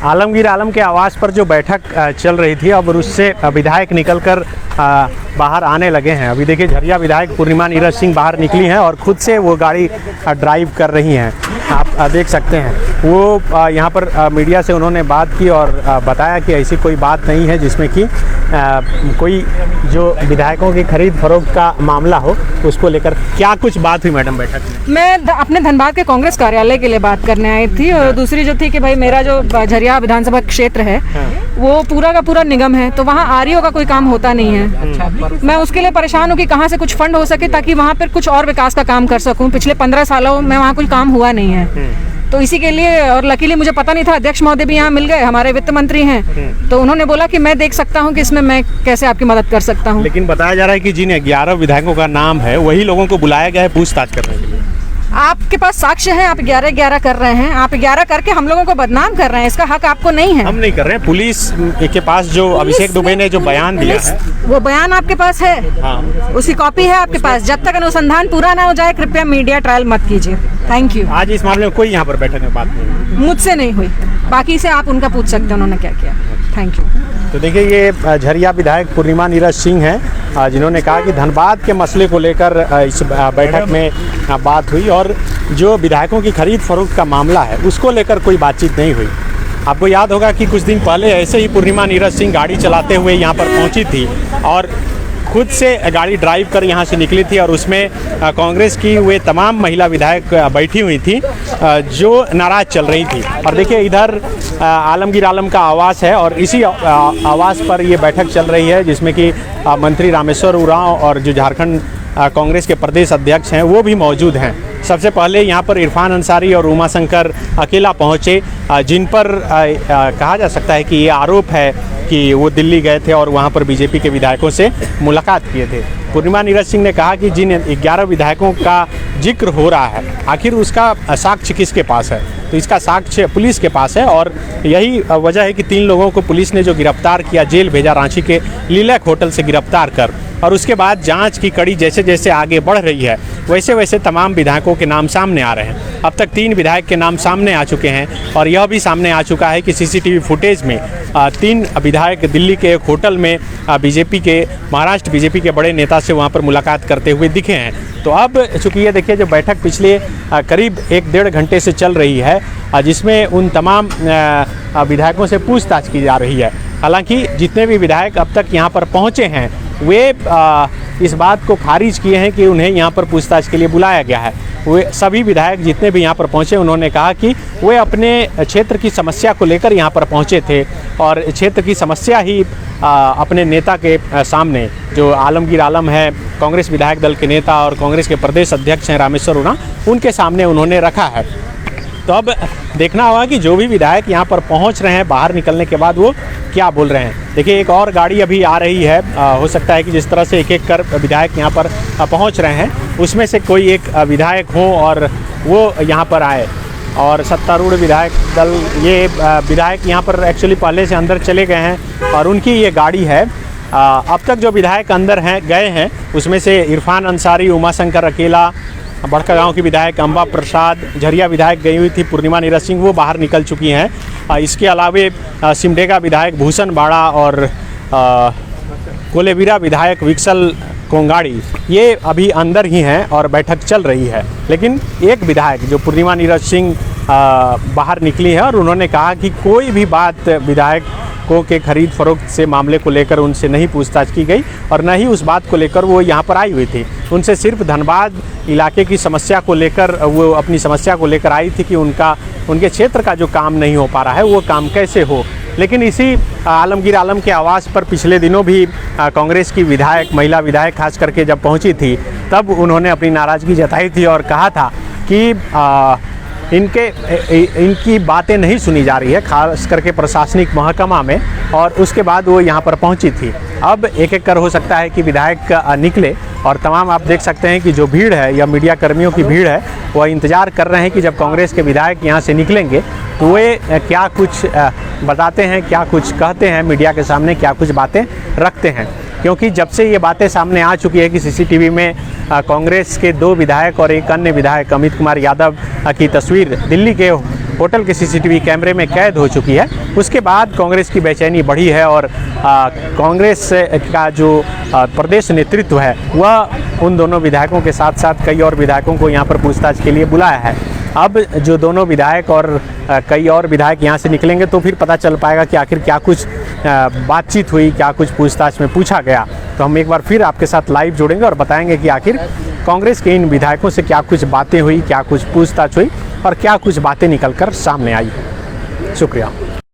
आलमगीर आलम के आवास पर जो बैठक चल रही थी, अब उससे विधायक निकलकर बाहर आने लगे हैं। अभी देखिए झरिया विधायक पूर्णिमा नीरज सिंह बाहर निकली हैं और खुद से वो गाड़ी ड्राइव कर रही हैं। आप देख सकते हैं वो यहाँ पर मीडिया से उन्होंने बात की और बताया कि ऐसी कोई बात नहीं है जिसमें कि कोई जो विधायकों की खरीद फरोख्त का मामला हो उसको लेकर। क्या कुछ बात हुई मैडम बैठक में? मैं अपने धनबाद के कांग्रेस कार्यालय के लिए बात करने आई थी और दूसरी जो थी कि भाई मेरा जो झरिया विधानसभा क्षेत्र है वो पूरा का पूरा निगम है, तो वहाँ आरईओ का कोई काम होता नहीं है। मैं उसके लिए परेशान हूँ कि कहाँ से कुछ फंड हो सके ताकि वहाँ पर कुछ और विकास का काम कर सकूँ। पिछले 15 सालों में वहाँ कोई काम हुआ नहीं है, तो इसी के लिए। और लकीली मुझे पता नहीं था, अध्यक्ष महोदय भी यहाँ मिल गए, हमारे वित्त मंत्री हैं, तो उन्होंने बोला कि मैं देख सकता हूँ कि इसमें मैं कैसे आपकी मदद कर सकता हूँ। लेकिन बताया जा रहा है कि जिन 11 विधायकों का नाम है वही लोगों को बुलाया गया है पूछताछ करने के लिए। आपके पास साक्ष्य है, आप 11 कर रहे हैं, आप 11 करके हम लोगों को बदनाम कर रहे हैं, इसका हक आपको नहीं है। हम नहीं कर रहे हैं। पुलिस के पास जो अभिषेक दुबे ने जो बयान दिया है, वो बयान आपके पास है? हाँ। उसकी कॉपी है आपके पास? जब तक अनुसंधान पूरा ना हो जाए कृपया मीडिया ट्रायल मत कीजिए। Thank you. आज इस मामले में कोई यहाँ पर बैठक में बात नहीं, मुझसे नहीं हुई, बाकी से आप उनका पूछ सकते हैं उन्होंने क्या किया। Thank you. तो देखिए ये झरिया विधायक पूर्णिमा नीरज सिंह हैं जिन्होंने कहा कि धनबाद के मसले को लेकर इस बैठक में बात हुई और जो विधायकों की खरीद फरोख्त का मामला है उसको लेकर कोई बातचीत नहीं हुई। आपको याद होगा कि कुछ दिन पहले ऐसे ही पूर्णिमा नीरज सिंह गाड़ी चलाते हुए यहाँ पर पहुँची थी और खुद से गाड़ी ड्राइव कर यहाँ से निकली थी और उसमें कांग्रेस की वे तमाम महिला विधायक बैठी हुई थी जो नाराज़ चल रही थी। और देखिए इधर आलमगीर आलम का आवास है और इसी आवास पर ये बैठक चल रही है जिसमें कि मंत्री रामेश्वर उरांव और जो झारखंड कांग्रेस के प्रदेश अध्यक्ष हैं वो भी मौजूद हैं। सबसे पहले यहाँ पर इरफान अंसारी और उमाशंकर अकेला पहुँचे, जिन पर कहा जा सकता है कि ये आरोप है कि वो दिल्ली गए थे और वहाँ पर बीजेपी के विधायकों से मुलाकात किए थे। पूर्णिमा नीरज सिंह ने कहा कि जिन 11 विधायकों का जिक्र हो रहा है आखिर उसका साक्ष्य किसके पास है, तो इसका साक्ष्य पुलिस के पास है और यही वजह है कि 3 लोगों को पुलिस ने जो गिरफ्तार किया, जेल भेजा रांची के लिलक होटल से गिरफ्तार कर, और उसके बाद जांच की कड़ी जैसे जैसे आगे बढ़ रही है वैसे वैसे तमाम विधायकों के नाम सामने आ रहे हैं। अब तक 3 विधायक के नाम सामने आ चुके हैं और यह भी सामने आ चुका है कि सीसीटीवी फुटेज में 3 विधायक दिल्ली के एक होटल में बीजेपी के महाराष्ट्र बीजेपी के बड़े नेता से वहां पर मुलाकात करते हुए दिखे हैं। तो अब चूँकि ये देखिए जो बैठक पिछले करीब 1-1.5 घंटे से चल रही है जिसमें उन तमाम विधायकों से पूछताछ की जा रही है। हालांकि जितने भी विधायक अब तक यहाँ पर पहुँचे हैं वे इस बात को खारिज किए हैं कि उन्हें यहाँ पर पूछताछ के लिए बुलाया गया है। वे सभी विधायक जितने भी यहाँ पर पहुँचे उन्होंने कहा कि वे अपने क्षेत्र की समस्या को लेकर यहाँ पर पहुँचे थे और क्षेत्र की समस्या ही अपने नेता के सामने जो आलमगीर आलम है, कांग्रेस विधायक दल के नेता और कांग्रेस के प्रदेश अध्यक्ष हैं रामेश्वर उरांव, उनके सामने उन्होंने रखा है। तो अब देखना होगा कि जो भी विधायक यहाँ पर पहुँच रहे हैं बाहर निकलने के बाद वो क्या बोल रहे हैं। देखिए एक और गाड़ी अभी आ रही है, हो सकता है कि जिस तरह से एक कर विधायक यहाँ पर पहुँच रहे हैं उसमें से कोई एक विधायक हो और वो यहाँ पर आए और सत्तारूढ़ विधायक दल ये विधायक यहाँ पर एक्चुअली पहले से अंदर चले गए हैं और उनकी ये गाड़ी है। अब तक जो विधायक अंदर हैं गए हैं उसमें से इरफान अंसारी, उमाशंकर अकेला, बड़कागांव की विधायक अम्बा प्रसाद, झरिया विधायक गई हुई थी पूर्णिमा नीरज सिंह, वो बाहर निकल चुकी हैं। इसके अलावा सिमडेगा विधायक भूषण बाड़ा और कोलेबिरा विधायक विक्सल कोंगाड़ी ये अभी अंदर ही हैं और बैठक चल रही है। लेकिन एक विधायक जो पूर्णिमा नीरज सिंह बाहर निकली है और उन्होंने कहा कि कोई भी बात विधायकों के खरीद फरोख्त से मामले को लेकर उनसे नहीं पूछताछ की गई और न ही उस बात को लेकर वो यहाँ पर आई हुई थी। उनसे सिर्फ धनबाद इलाके की समस्या को लेकर वो अपनी समस्या को लेकर आई थी कि उनके क्षेत्र का जो काम नहीं हो पा रहा है वो काम कैसे हो। लेकिन इसी आलमगीर आलम के आवास पर पिछले दिनों भी कांग्रेस की विधायक, महिला विधायक खास करके जब पहुंची थी तब उन्होंने अपनी नाराज़गी जताई थी और कहा था कि इनकी बातें नहीं सुनी जा रही है खास करके प्रशासनिक महकमा में, और उसके बाद वो यहाँ पर पहुँची थी। अब एक एक कर हो सकता है कि विधायक निकले और तमाम आप देख सकते हैं कि जो भीड़ है या मीडिया कर्मियों की भीड़ है वह इंतज़ार कर रहे हैं कि जब कांग्रेस के विधायक यहाँ से निकलेंगे तो वे क्या कुछ बताते हैं, क्या कुछ कहते हैं मीडिया के सामने, क्या कुछ बातें रखते हैं। क्योंकि जब से ये बातें सामने आ चुकी है कि सीसीटीवी में कांग्रेस के 2 विधायक और एक अन्य विधायक अमित कुमार यादव की तस्वीर दिल्ली के होटल के CCTV कैमरे में कैद हो चुकी है। उसके बाद कांग्रेस की बेचैनी बढ़ी है और कांग्रेस का जो प्रदेश नेतृत्व है वह उन दोनों विधायकों के साथ साथ कई और विधायकों को यहाँ पर पूछताछ के लिए बुलाया है। अब जो दोनों विधायक और कई और विधायक यहाँ से निकलेंगे तो फिर पता चल पाएगा कि आखिर क्या कुछ बातचीत हुई, क्या कुछ पूछताछ में पूछा गया। तो हम एक बार फिर आपके साथ लाइव जुड़ेंगे और बताएंगे कि आखिर कांग्रेस के इन विधायकों से क्या कुछ बातें हुई, क्या कुछ पूछताछ हुई और क्या कुछ बातें निकल कर सामने आई। शुक्रिया।